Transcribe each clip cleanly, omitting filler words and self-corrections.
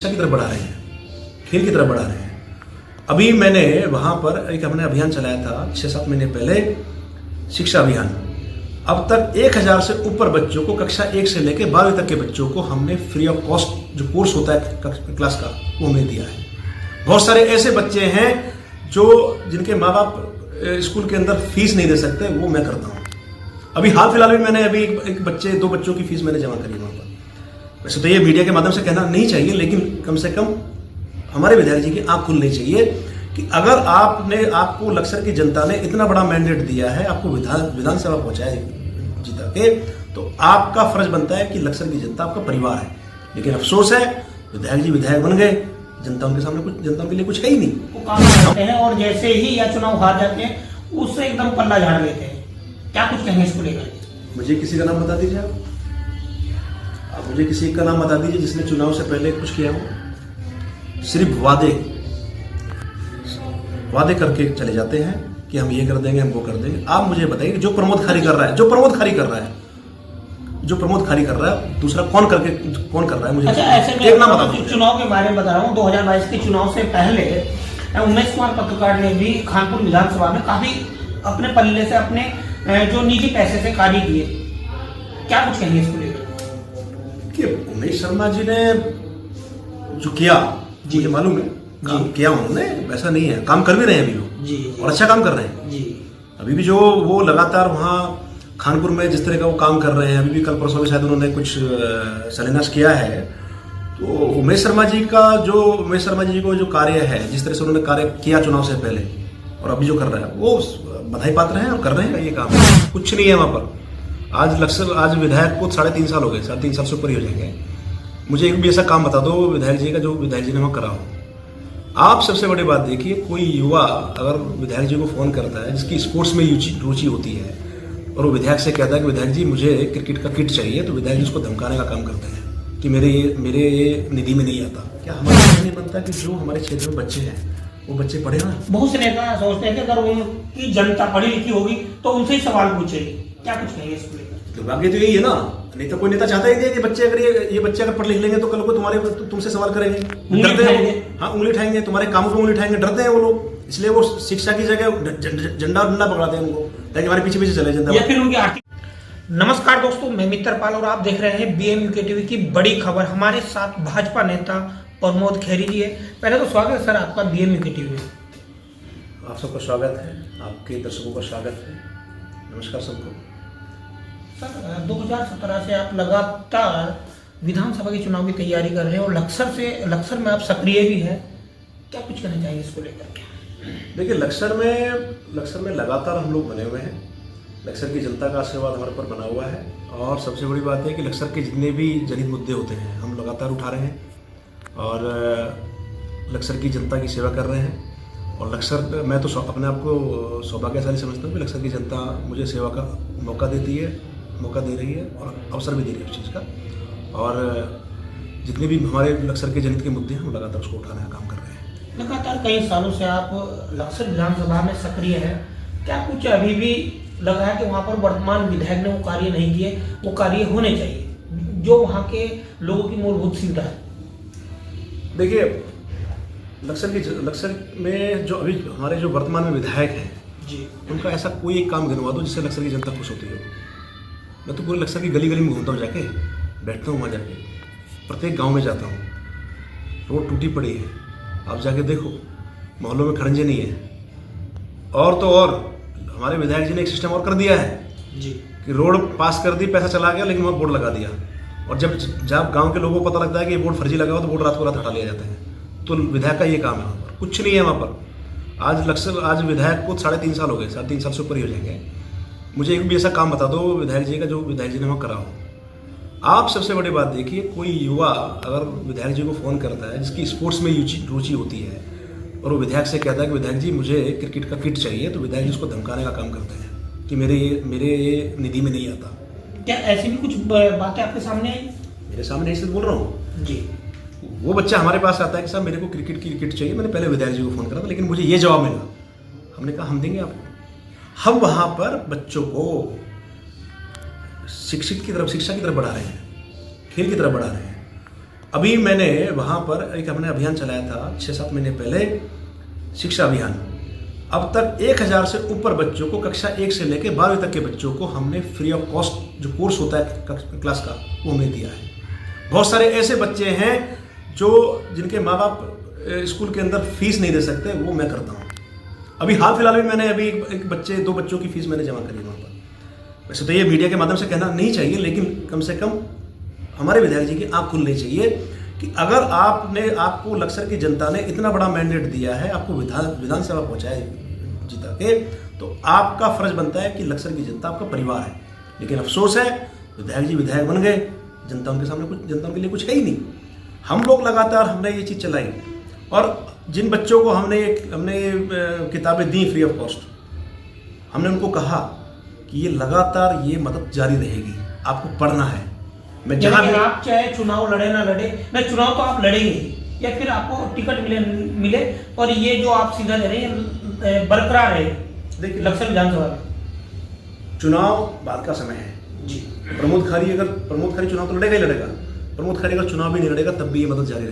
शिक्षा की तरफ बढ़ा रहे हैं, खेल की तरफ बढ़ा रहे हैं। अभी मैंने वहाँ पर एक हमने अभियान चलाया था 6-7 महीने पहले, शिक्षा अभियान। अब तक 1000 से ऊपर बच्चों को कक्षा 1 से लेकर 12वीं तक के बच्चों को हमने फ्री ऑफ कॉस्ट जो कोर्स होता है क्लास का वो हमने दिया है। बहुत सारे ऐसे बच्चे हैं जो जिनके माँ बाप स्कूल के अंदर फीस नहीं दे सकते, वो मैं करता हूँ। अभी हाल फिलहाल में मैंने अभी एक बच्चे 2 बच्चों की फीस मैंने जमा करी वहाँ पर। वैसे तो ये मीडिया के माध्यम से कहना नहीं चाहिए, लेकिन कम से कम हमारे विधायक जी की आंख खुलनी चाहिए कि अगर आपको लक्सर की जनता ने इतना बड़ा मैंडेट दिया है, आपको विधानसभा पहुंचाया जीता के, तो आपका फर्ज बनता है कि लक्सर की जनता आपका परिवार है। लेकिन अफसोस है विधायक जी विधायक बन गए, जनता उनके लिए कुछ है ही नहीं। वो काम करते हैं और जैसे ही या चुनाव हार जाते हैं उससे एकदम पल्ला झाड़ लेते हैं। क्या कुछ कहेंगे इसको लेकर? मुझे किसी का नाम बता दीजिए आप मुझे किसी का नाम बता दीजिए जिसने चुनाव से पहले कुछ किया हो। सिर्फ वादे करके चले जाते हैं कि हम ये कर देंगे, हम वो कर देंगे। आप मुझे बताइए कि जो प्रमोद खारी कर रहा है, दूसरा कौन कर रहा है मुझे ऐसे में एक नाम बता दीजिए। चुनाव के बारे में बता रहा हूँ। 2022 के चुनाव से पहले उमेश कुमार पत्रकार ने भी खानपुर विधानसभा में काफी अपने पल्ले से अपने जो निजी पैसे से कार्य किए। क्या कुछ कहेंगे इसको लेकर? उमेश शर्मा जी ने जो किया मुझे मालूम है, काम किया उन्होंने, वैसा नहीं है, काम कर भी रहे हैं अभी वो जी, और अच्छा काम कर रहे हैं जी। अभी भी जो वो लगातार वहाँ खानपुर में जिस तरह का वो काम कर रहे हैं, अभी भी कल परसों में शायद उन्होंने कुछ शिलान्यास किया है। तो उमेश शर्मा जी को जो कार्य है, जिस तरह से उन्होंने कार्य किया चुनाव से पहले और अभी जो कर रहा है, वो बधाई पात्र हैं और कर रहे हैं ये काम। कुछ नहीं है वहाँ पर। आज विधायक को 3.5 साल हो गए, 3.5 साल से ऊपर ही हो जाएंगे। मुझे एक भी ऐसा काम बता दो विधायक जी का जो विधायक जी ने वहाँ करा हो। आप सबसे बड़ी बात देखिए, कोई युवा अगर विधायक जी को फोन करता है जिसकी स्पोर्ट्स में रुचि होती है और वो विधायक से कहता है कि विधायक जी मुझे क्रिकेट का किट चाहिए, तो विधायक जी उसको धमकाने का काम करते हैं कि मेरे ये निधि में नहीं आता। क्या हमारा नहीं बनता कि जो हमारे क्षेत्र में बच्चे हैं वो बच्चे पढ़े ना? बहुत से नेता सोचते हैं कि अगर उनकी जनता पढ़ी लिखी होगी तो उनसे ही सवाल पूछेगी। क्या कुछ कहेंगे इसको लेकर? दुर्भाग्य तो यही है ना, नहीं तो कोई नेता चाहता ही नहीं कि बच्चे अगर ये बच्चे अगर पढ़ लिख लेंगे तो कल को तुमसे सवाल करेंगे, डरते हैं। हाँ, उंगली उठाएंगे, तुम्हारे कामों पे उंगली उठाएंगे, डरते हैं वो लोग। इसलिए वो शिक्षा की जगह झंडा पकड़ाते हैं उनको, ताकि हमारे पीछे चले जनता या फिर उनकी आर्थिक। नमस्कार दोस्तों, मैं मित्रपाल और आप देख रहे हैं BMUK TV की बड़ी खबर। हमारे साथ भाजपा नेता प्रमोद खैरी जी है। पहले तो स्वागत है सर आपका BMUK TV में। आप सबका स्वागत है, आपके दर्शकों का स्वागत है। नमस्कार सबको। सर 2017 से आप लगातार विधानसभा के चुनाव की तैयारी कर रहे हैं और लक्सर में आप सक्रिय भी हैं। क्या कुछ कहना चाहिए इसको लेकर? देखिए, लक्सर में लगातार हम लोग बने हुए हैं। लक्सर की जनता का आशीर्वाद हमारे पर बना हुआ है और सबसे बड़ी बात है कि लक्सर के जितने भी जनहित मुद्दे होते हैं हम लगातार उठा रहे हैं और लक्सर की जनता की सेवा कर रहे हैं। और लक्सर, मैं तो अपने आप को सौभाग्यशाली समझता हूँ कि लक्सर की जनता मुझे सेवा का मौका दे रही है और अवसर भी दे रही है उस चीज़ का। और जितने भी हमारे लक्सर के जनहित के मुद्दे हैं हम लगातार उसको उठाने का काम कर रहे हैं। लगातार कई सालों से आप लक्सर विधानसभा में सक्रिय हैं। क्या कुछ अभी भी लगा है कि वहाँ पर वर्तमान विधायक ने वो कार्य नहीं किए, वो कार्य होने चाहिए जो वहाँ के लोगों की मूलभूत सुविधा है? देखिए, लक्सर में जो अभी हमारे जो वर्तमान में विधायक हैं जी, उनका उनका ऐसा कोई एक काम गिनवा दो जिससे लक्सर की जनता खुश होती हो। मैं तो पूरे लक्सर की गली में घूमता हूँ, जाके बैठता हूँ वहाँ जाके, प्रत्येक गांव में जाता हूँ। रोड टूटी पड़ी है, आप जाके देखो, मोहल्लों में खड़ंजे नहीं है। और तो और हमारे विधायक जी ने एक सिस्टम और कर दिया है जी कि रोड पास कर दी, पैसा चला गया, लेकिन वहाँ बोर्ड लगा दिया। और जब गांव के लोगों को पता लगता है कि ये बोर्ड फर्जी लगा हो तो बोर्ड रात को रात हटा लिया जाता है। तो विधायक का ये काम है, वहाँ पर कुछ नहीं है वहाँ पर। आज विधायक को 3.5 साल हो गए, 3.5 साल से ऊपर ही हो जाएंगे। मुझे एक भी ऐसा काम बता दो विधायक जी का जो विधायक जी ने वहाँ करा हो। आप सबसे बड़ी बात देखिए, कोई युवा अगर विधायक जी को फोन करता है जिसकी स्पोर्ट्स में रुचि होती है और वो विधायक से कहता है कि विधायक जी मुझे क्रिकेट का किट चाहिए, तो विधायक जी उसको धमकाने का काम करते हैं कि मेरे ये निधि में नहीं आता। क्या ऐसी भी कुछ बातें आपके सामने आई? मेरे सामने ऐसे बोल रहा हूँ जी। वो बच्चा हमारे पास आता है कि साहब मेरे को क्रिकेट की किट चाहिए। मैंने पहले विधायक जी को फोन करा था, लेकिन मुझे ये जवाब मिला। हमने कहा हम देंगे आपको। हम वहाँ पर बच्चों को शिक्षा की तरफ बढ़ा रहे हैं, खेल की तरफ बढ़ा रहे हैं। अभी मैंने वहाँ पर एक हमने अभियान चलाया था 6-7 महीने पहले, शिक्षा अभियान। अब तक 1000 से ऊपर बच्चों को कक्षा 1 से लेकर 12वीं तक के बच्चों को हमने फ्री ऑफ कॉस्ट जो कोर्स होता है क्लास का वो हमने दिया है। बहुत सारे ऐसे बच्चे हैं जो जिनके माँ बाप स्कूल के अंदर फीस नहीं दे सकते, वो मैं करता हूँ। अभी हाल फिलहाल में मैंने अभी एक बच्चे 2 बच्चों की फीस मैंने जमा करी वहाँ पर। वैसे तो ये मीडिया के माध्यम से कहना नहीं चाहिए, लेकिन कम से कम हमारे विधायक जी की आँख खुलनी चाहिए कि अगर आपको लक्सर की जनता ने इतना बड़ा मैंडेट दिया है, आपको विधानसभा पहुँचाए जीता के, तो आपका फर्ज बनता है कि लक्सर की जनता आपका परिवार है। लेकिन अफसोस है विधायक जी विधायक बन गए, जनता उनके लिए कुछ है ही नहीं। हम लोग लगातार हमने ये चीज़ चलाई, और जिन बच्चों को हमने किताबें दी फ्री ऑफ कॉस्ट, हमने उनको कहा कि ये लगातार ये मदद जारी रहेगी, आपको पढ़ना है। मैं जहाँ भी आप चाहे चुनाव लड़े ना लड़े, नहीं चुनाव तो आप लड़ेंगे या फिर आपको टिकट मिले और ये जो आप सीधा ले रहे हैं बरकरार है। देखिए लक्सर विधानसभा में चुनाव बाद का समय है जी। प्रमोद खारी चुनाव तो लड़ेगा ही लड़ेगा। प्रमोद खारी अगर चुनाव भी नहीं लड़ेगा तब भी ये मदद जारी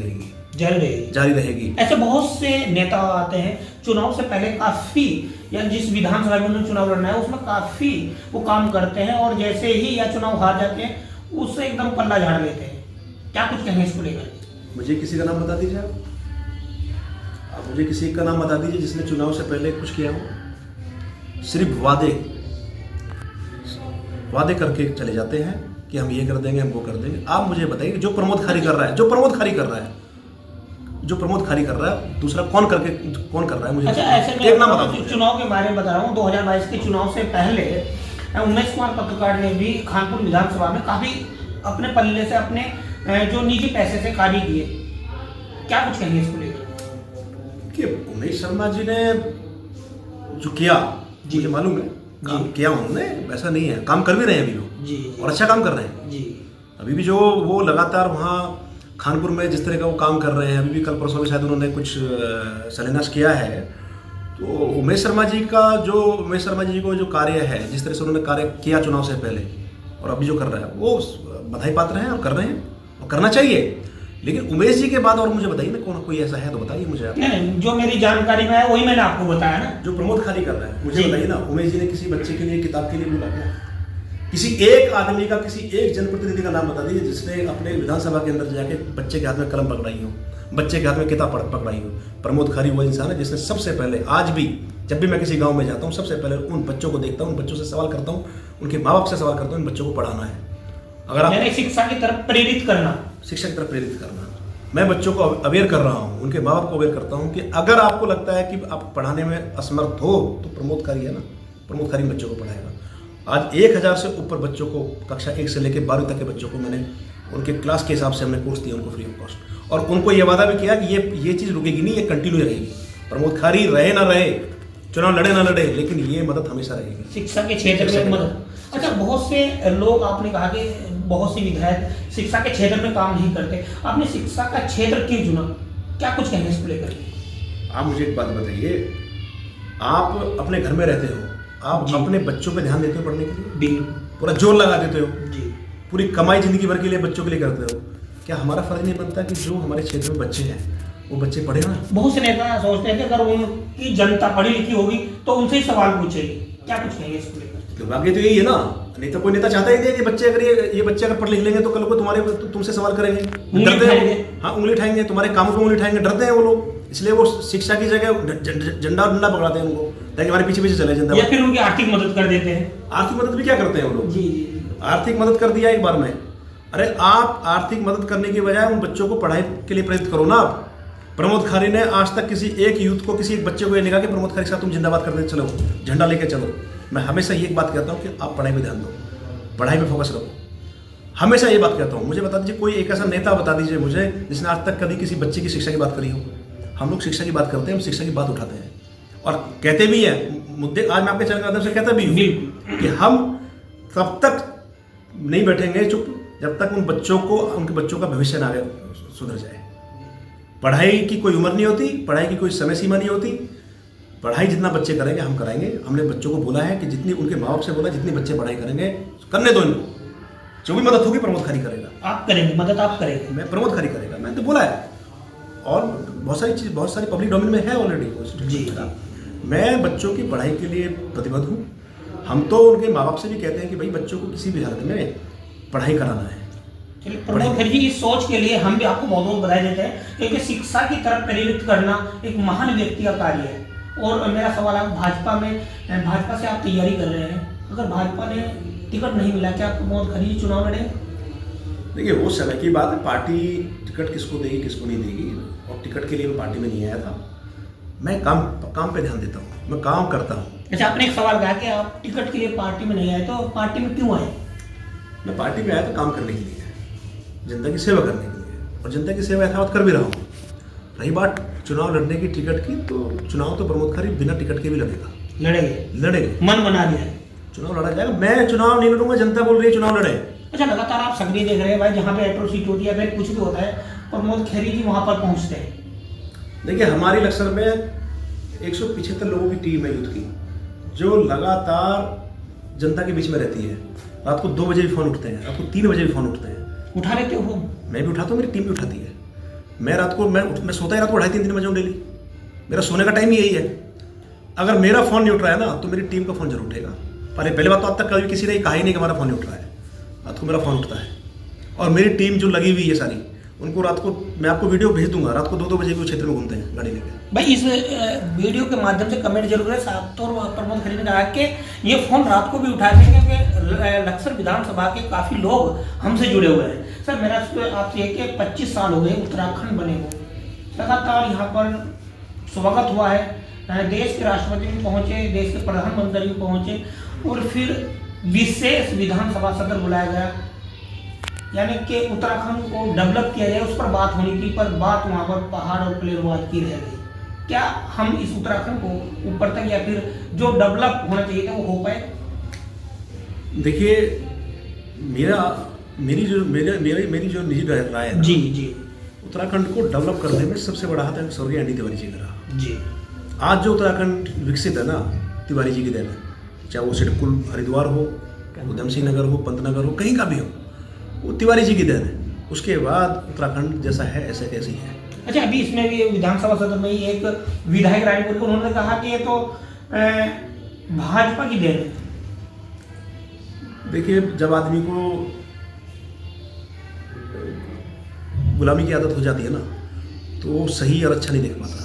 रहेगी। ऐसे बहुत से नेता आते हैं चुनाव से पहले काफी, या जिस विधानसभा में उन्होंने चुनाव लड़ना है उसमें काफी वो काम करते हैं, और जैसे ही या चुनाव हार जाते हैं उससे एकदम पल्ला झाड़ लेते हैं। क्या कुछ कहेंगे इसको लेकर? मुझे किसी का नाम बता दीजिए आप मुझे किसी का नाम बता दीजिए जिसने चुनाव से पहले कुछ किया हो। सिर्फ वादे करके चले जाते हैं कि हम ये कर देंगे, हम वो कर देंगे। आप मुझे बताइए जो प्रमोद खारी कर रहा है, दूसरा कौन कर रहा है मुझे एक नाम बता दीजिए। चुनाव के बारे में बता रहा हूँ, 2022 के चुनाव से पहले उमेश कुमार पत्रकार ने भी खानपुर विधानसभा में काफी अपने पल्ले से, अपने जो निजी पैसे से कार्य किए। क्या कुछ कहेंगे इसको लेकर? कि उमेश शर्मा जी ने जो किया मुझे मालूम है, काम किया उन्होंने, वैसा नहीं है, काम कर भी रहे हैं अभी वो जी, और अच्छा काम कर रहे हैं जी। अभी भी जो वो लगातार वहाँ खानपुर में जिस तरह का वो काम कर रहे हैं, अभी भी कल परसों में शायद उन्होंने कुछ शिलान्यास किया है। तो उमेश शर्मा जी को जो कार्य है, जिस तरह से उन्होंने कार्य किया चुनाव से पहले और अभी जो कर रहा है, वो बधाई पात्र हैं और कर रहे हैं और करना चाहिए। लेकिन उमेश जी के बाद और मुझे बताइए ना कोई ऐसा है तो बताइए मुझे आप। नहीं, जो मेरी जानकारी में है वही मैंने आपको बताया ना। जो प्रमोद खारी कर रहा है मुझे बताइए ना। उमेश जी ने किसी बच्चे के लिए किताब के लिए बोला क्या? किसी एक आदमी का, किसी एक जनप्रतिनिधि का नाम बता दीजिए जिसने अपने विधानसभा के अंदर जाके बच्चे के हाथ में कलम पकड़ाई हो, बच्चे के हाथ में किताब पकड़ाई हो। प्रमोद खारी वो इंसान है जिसने सबसे पहले, आज भी जब भी मैं किसी गांव में जाता हूं, सबसे पहले उन बच्चों को देखता हूं, उन बच्चों से सवाल करता हूं, उनके माँ बाप से सवाल करता हूं, इन बच्चों को पढ़ाना है। अगर आप शिक्षा की तरफ प्रेरित करना, मैं बच्चों को अवेयर कर रहा हूं, उनके माँ बाप को अवेयर करता हूं कि अगर आपको लगता है कि आप पढ़ाने में असमर्थ हो तो प्रमोद खारी है ना, प्रमोद खारी बच्चों को पढ़ाएगा। आज 1000 से ऊपर बच्चों को, कक्षा 1 से लेकर 12वीं तक के बच्चों को मैंने उनके क्लास के हिसाब से हमने कोर्स दिया उनको फ्री ऑफ कॉस्ट, और उनको ये वादा भी किया कि ये चीज़ रुकेगी नहीं, ये कंटिन्यू रहेगी। प्रमोद खारी रहे ना रहे, चुनाव लड़े ना लड़े, लेकिन ये मदद हमेशा रहेगी शिक्षा के क्षेत्र में मदद। अच्छा, बहुत से लोग, आपने कहा कि बहुत से विधायक शिक्षा के क्षेत्र में काम नहीं करते, आपने शिक्षा का क्षेत्र क्यों चुना? क्या कुछ कहेंगे इसको लेकर? आप मुझे एक बात बताइए, आप अपने घर में रहते हो, आप अपने बच्चों पे ध्यान देते हो पढ़ने के लिए, पूरा जोर लगा देते हो जी, पूरी कमाई जिंदगी भर के लिए बच्चों के लिए करते हो। क्या हमारा फर्ज नहीं बनता कि जो हमारे क्षेत्र में बच्चे हैं वो बच्चे पढ़े ना? बहुत से नेता सोचते हैं कि अगर उनकी जनता पढ़ी लिखी होगी तो उनसे ही सवाल पूछेगी। क्या कुछ कहेंगे इसको लेकर? तो बाकी तो यही है ना, नहीं तो कोई नेता चाहता ही नहीं है कि बच्चे अगर ये बच्चे अगर पढ़ लिख लेंगे तो कल को तुमसे सवाल करेंगे, डरते हैं। हाँ, उंगली उठाएंगे, तुम्हारे कामों पर उंगली उठाएंगे, डरते हैं वो लोग। इसलिए वो शिक्षा की जगह झंडा डंडा पकड़ाते हैं उनको, ताकि हमारे पीछे चले जनता। या फिर उनकी आर्थिक मदद कर देते हैं। आर्थिक मदद भी क्या करते हैं वो लोग? जी, आर्थिक मदद कर दिया एक बार में। अरे आप आर्थिक मदद करने की बजाय उन बच्चों को पढ़ाई के लिए प्रेरित करो ना। आप प्रमोद खारी ने आज तक किसी एक यूथ को, किसी एक बच्चे को ये नहीं कहा कि प्रमोद खारी के साथ तुम जिंदाबाद करते चलो, झंडा लेके चलो। मैं हमेशा ये बात कहता हूँ कि आप पढ़ाई पे ध्यान दो, पढ़ाई पे फोकस रखो। हमेशा ये बात कहता हूँ। मुझे बता दीजिए कोई एक ऐसा नेता बता दीजिए मुझे जिसने आज तक कभी किसी बच्चे की शिक्षा की बात करी हो। हम लोग शिक्षा की बात करते हैं, हम शिक्षा की बात उठाते हैं और कहते भी हैं मुद्दे। आज मैं आपके चैनल के माध्यम से कहता भी हूँ कि हम तब तक नहीं बैठेंगे चुप जब तक उनके बच्चों का भविष्य ना सुधर जाए। पढ़ाई की कोई उम्र नहीं होती, पढ़ाई की कोई समय सीमा नहीं होती। पढ़ाई जितना बच्चे करेंगे हम कराएंगे। हमने बच्चों को बोला है कि जितनी, उनके माँ बाप से बोला जितनी बच्चे पढ़ाई करेंगे करने दो इनको, जो भी मदद होगी प्रमोद खारी करेगा। आप करेंगे मदद? आप करेंगे? मैं, प्रमोद खारी करेगा। मैंने तो बोला है, और बहुत सारी पब्लिक डोमेन में है ऑलरेडी। जी। मैं बच्चों की पढ़ाई के लिए प्रतिबद्ध हूँ। हम तो उनके माँ बाप से भी कहते हैं कि भाई बच्चों को किसी भी हालत में पढ़ाई कराना है। चलिए प्रमोद खैर जी, इस सोच के लिए हम भी आपको बहुत बहुत बधाई देते हैं, क्योंकि शिक्षा की तरफ प्रेरित करना एक महान व्यक्ति का कार्य है। और मेरा सवाल है, भाजपा से आप तैयारी कर रहे हैं, अगर भाजपा ने टिकट नहीं मिला, क्या प्रमोद खैर जी चुनाव लड़े? देखिए वो समय की बात है, पार्टी टिकट किसको देगी किसको नहीं देगी, और टिकट के लिए मैं पार्टी में नहीं आया था। मैं काम पे ध्यान देता हूँ, मैं काम करता हूँ। अच्छा, आपने एक सवाल कहा कि आप टिकट के लिए पार्टी में नहीं आए, तो पार्टी में क्यों आए? मैं पार्टी में आया तो काम करने के लिए, जनता की सेवा करने के लिए, और जनता की सेवा यथावत कर भी रहा हूँ। रही बात चुनाव लड़ने की टिकट की, तो चुनाव तो प्रमोद खैर बिना टिकट के भी लड़ेगा। मन बना दिया है, चुनाव लड़ा जाएगा। मैं चुनाव नहीं लड़ूंगा, जनता बोल रही है चुनाव लड़े। अच्छा, लगातार आप सक्रिय देख रहे हैं भाई, जहाँ पे एट्रोसिटी होती है, फिर कुछ भी होता है, प्रमोद खैरी जी वहाँ पर पहुँचते हैं। देखिए हमारी लक्सर में 175 लोगों की टीम है यूथ की, जो लगातार जनता के बीच में रहती है। रात को 2 बजे भी फ़ोन उठते हैं, रात को 3 बजे भी फ़ोन उठते हैं। उठा लेते हो? मैं भी उठाता हूँ, मेरी टीम भी उठाती है। मैं रात को मैं सोता ही रात को 2:30-3 बजे हूँ डेली। मेरा सोने का टाइम ही यही है। अगर मेरा फ़ोन नहीं उठ रहा है ना, तो मेरी टीम का फ़ोन जरूर उठेगा। पहले बात तो अब तक कभी किसी ने कहा ही नहीं कि हमारा फ़ोन नहीं उठ रहा है। रात को मेरा फ़ोन उठता है, और मेरी टीम जो लगी हुई है सारी, उनको रात को मैं आपको वीडियो भेज दूंगा, रात को 2-2 बजे भी क्षेत्र में घूमते हैं गाड़ी लेकर। भाई इस वीडियो के माध्यम से कमेंट जरूर है। साहब तो प्रमोद खैरी ने कहा कि ये फोन रात को भी उठाते हैं, क्योंकि लक्सर विधानसभा के काफी लोग हमसे जुड़े हुए हैं। सर मेरा आपसे ये कि 25 साल हो गए उत्तराखंड बने को, लगातार यहाँ पर स्वागत हुआ है, देश के राष्ट्रपति भी पहुंचे, देश के प्रधानमंत्री भी पहुंचे, और फिर विशेष विधानसभा सत्र बुलाया गया, यानी कि उत्तराखंड को डेवलप किया जाए, उस पर बात होनी थी, पर बात वहाँ पर पहाड़ और प्लेनवाद की रह गई। क्या हम इस उत्तराखंड को ऊपर तक, या फिर जो डेवलप होना चाहिए था वो हो पाए? देखिए मेरी जो निजी राय है, जी, उत्तराखंड को डेवलप करने में सबसे बड़ा हाथ है स्वर्गीय एनडी तिवारी जी का रहा। जी, आज जो उत्तराखंड विकसित है ना, तिवारी जी की देन है। चाहे वो सिडकुल हरिद्वार हो, उधम सिंह नगर हो, पंतनगर हो, कहीं का भी हो, वो तिवारी जी की देन है। उसके बाद उत्तराखंड जैसा है ऐसे कैसी है। अच्छा, अभी इसमें भी विधानसभा सत्र में ही एक विधायक रानीपुर को उन्होंने कहा कि ये तो भाजपा की देन है। देखिए जब आदमी को गुलामी की आदत हो जाती है ना, तो सही और अच्छा नहीं देख पाता।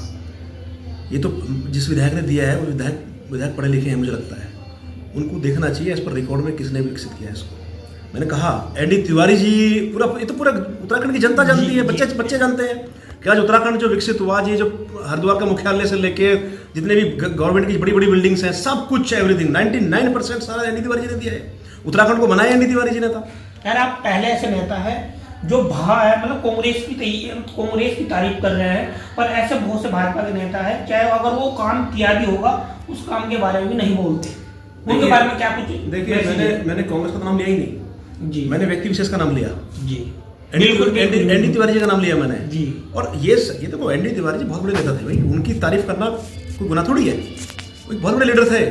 ये तो जिस विधायक ने दिया है, वो विधायक पढ़े लिखे हैं मुझे लगता है, उनको देखना चाहिए इस पर रिकॉर्ड में किसने विकसित किया है इसको। मैंने कहा एनडी तिवारी जी, ये तो पूरा उत्तराखंड की जनता जानती है, बच्चे जानते हैं कि आज उत्तराखंड जो विकसित हुआ, ये जो हरिद्वार का मुख्यालय से लेके जितने भी गवर्नमेंट की बड़ी बड़ी बिल्डिंग्स हैं, सब कुछ एवरीथिंग 99% सारा एनडी तिवारी जी ने दिया है। उत्तराखंड को बनाया एनडी तिवारी जी ने था। यार आप पहले ऐसे नेता है जो मतलब कांग्रेस की तारीफ कर रहे हैं, पर ऐसे बहुत से भाजपा के नेता है, चाहे अगर वो काम किया भी होगा, उस काम के बारे में भी नहीं बोलते। उनके बारे में क्या कुछ? देखिए मैंने कांग्रेस का नाम लिया ही नहीं जी, मैंने व्यक्ति विशेष का नाम लिया जी, एनडी तिवारी जी का नाम लिया मैंने जी। और ये देखो एनडी तिवारी जी बहुत बड़े नेता थे भाई, उनकी तारीफ करना कोई गुनाह थोड़ी है। वो बहुत बड़े लीडर थे,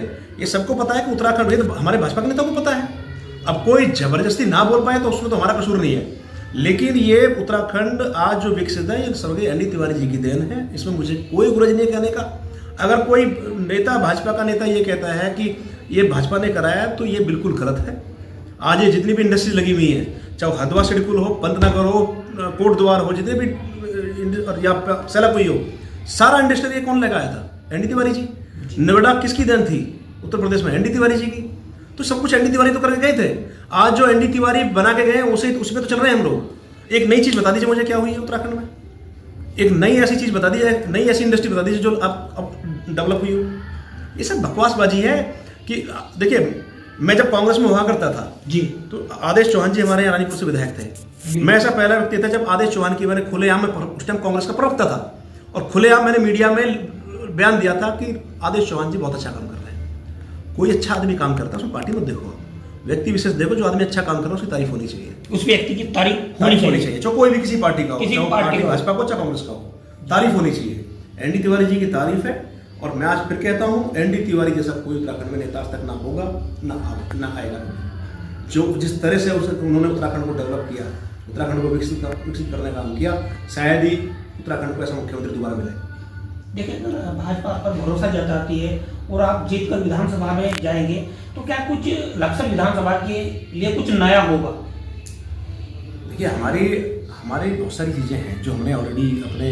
ये सबको पता है कि उत्तराखंड तो हमारे भाजपा के नेताओं को पता है। अब कोई जबरदस्ती ना बोल पाए तो उसमें तो हमारा कसूर नहीं है, लेकिन ये उत्तराखंड आज जो विकसित है ये स्वर्गीय एनडी तिवारी जी की देन है। इसमें मुझे कोई गुरज नहीं कहने का। अगर कोई नेता, भाजपा का नेता ये कहता है कि ये भाजपा ने कराया, तो ये बिल्कुल गलत है। आज ये जितनी भी इंडस्ट्री लगी हुई हैं, चाहे हरिद्वार सिडकुल हो, पंतनगर हो, कोटद्वार हो, जितने भी या सैलापुई हो, सारा इंडस्ट्री ये कौन लगाया था? एनडी तिवारी जी। नोएडा किसकी देन थी? उत्तर प्रदेश में एनडी तिवारी जी की। तो सब कुछ एनडी तिवारी तो करके गए थे। आज जो एनडी तिवारी बना के गए उसी पे तो चल रहे हैं हम लोग। एक नई चीज बता दीजिए मुझे, क्या हुई है उत्तराखंड में? एक नई ऐसी चीज बता दीजिए, नई ऐसी इंडस्ट्री बता दीजिए जो अब डेवलप हुई हो। ये सब बकवासबाजी है। कि देखिए मैं जब कांग्रेस में हुआ करता था जी, तो आदेश चौहान जी हमारे यहाँ रानीपुर से विधायक थे। मैं ऐसा पहला व्यक्ति था जब आदेश चौहान की मैंने खुलेआम में, उस टाइम कांग्रेस का प्रवक्ता था, और खुलेआम मैंने मीडिया में बयान दिया था कि आदेश चौहान जी बहुत अच्छा काम कर रहे हैं। कोई अच्छा आदमी काम करता है उसमें पार्टी मत देखो, व्यक्ति विशेष देखो। जो आदमी अच्छा काम कर रहा है उसकी तारीफ होनी चाहिए, उस व्यक्ति की तारीफ होनी चाहिए, जो कोई भी किसी पार्टी का हो, किसी पार्टी भाजपा को चाहे कांग्रेस का हो, तारीफ होनी चाहिए। एनडी तिवारी जी की तारीफ है, और मैं आज फिर कहता हूं एनडी तिवारी जैसा कोई उत्तराखंड में नेता आज तक ना होगा ना आएगा। जो जिस तरह से उन्होंने उत्तराखंड को डेवलप किया, उत्तराखंड को विकसित करने का काम किया। शायद ही उत्तराखंड को ऐसा मुख्यमंत्री दोबारा मिले। देखिए, अगर भाजपा पर भरोसा जताती है और आप जीतकर विधानसभा में जाएंगे तो क्या कुछ लक्सर विधानसभा के लिए कुछ नया होगा? देखिए, हमारी बहुत सारी चीज़ें हैं जो हमने ऑलरेडी अपने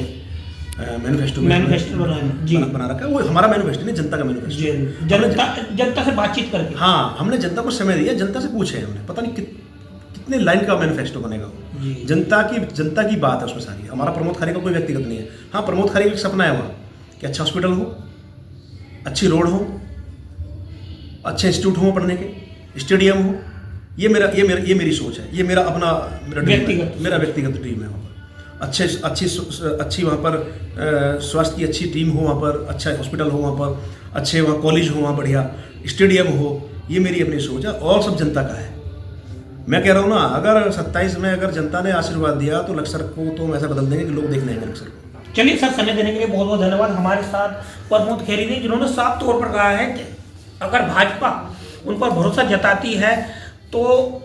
मैनिफेस्टो बना रखा है। वो हमारा मैनिफेस्टो नहीं, जनता का मैनिफेस्टो। जनता से बातचीत करके, हाँ, हमने जनता को समय दिया, जनता से पूछे हमने, पता नहीं कितने लाइन का मैनिफेस्टो बनेगा वो। जनता की बात है उसमें सारी। हमारा प्रमोद खरे का कोई व्यक्तिगत नहीं है। हाँ, प्रमोद खरे का एक सपना है वहाँ कि अच्छा हॉस्पिटल हो, अच्छी रोड हो, अच्छे इंस्टीट्यूट हो पढ़ने के, स्टेडियम हो। ये मेरी सोच है। ये मेरा व्यक्तिगत ड्रीम है। वहाँ पर अच्छी वहाँ पर स्वास्थ्य की अच्छी टीम हो, वहाँ पर अच्छा हॉस्पिटल हो, वहाँ पर अच्छे वहाँ कॉलेज हो, वहाँ बढ़िया स्टेडियम हो। ये मेरी अपनी सोच है और सब जनता का है। मैं कह रहा हूँ ना, अगर 27 में अगर जनता ने आशीर्वाद दिया तो लक्सर को तो हम ऐसा बदल देंगे कि लोग देखने आएंगे लक्सर को। चलिए सर, समय देने के लिए बहुत बहुत धन्यवाद। हमारे साथ प्रमोद खेरी ने, जिन्होंने साफ तौर पर कहा है कि अगर भाजपा उन पर भरोसा जताती है तो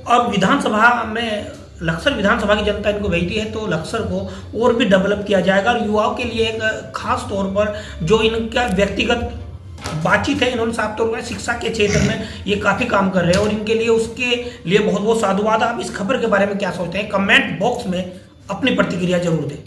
अब विधानसभा में लक्सर विधानसभा की जनता इनको भेजती है तो लक्सर को और भी डेवलप किया जाएगा। और युवाओं के लिए एक खास तौर पर जो इनका व्यक्तिगत बातचीत है, इन्होंने साफ तौर पर शिक्षा के क्षेत्र में ये काफ़ी काम कर रहे हैं और इनके लिए उसके लिए बहुत बहुत साधुवाद। आप इस खबर के बारे में क्या सोचते हैं? कमेंट बॉक्स में अपनी प्रतिक्रिया जरूर दें।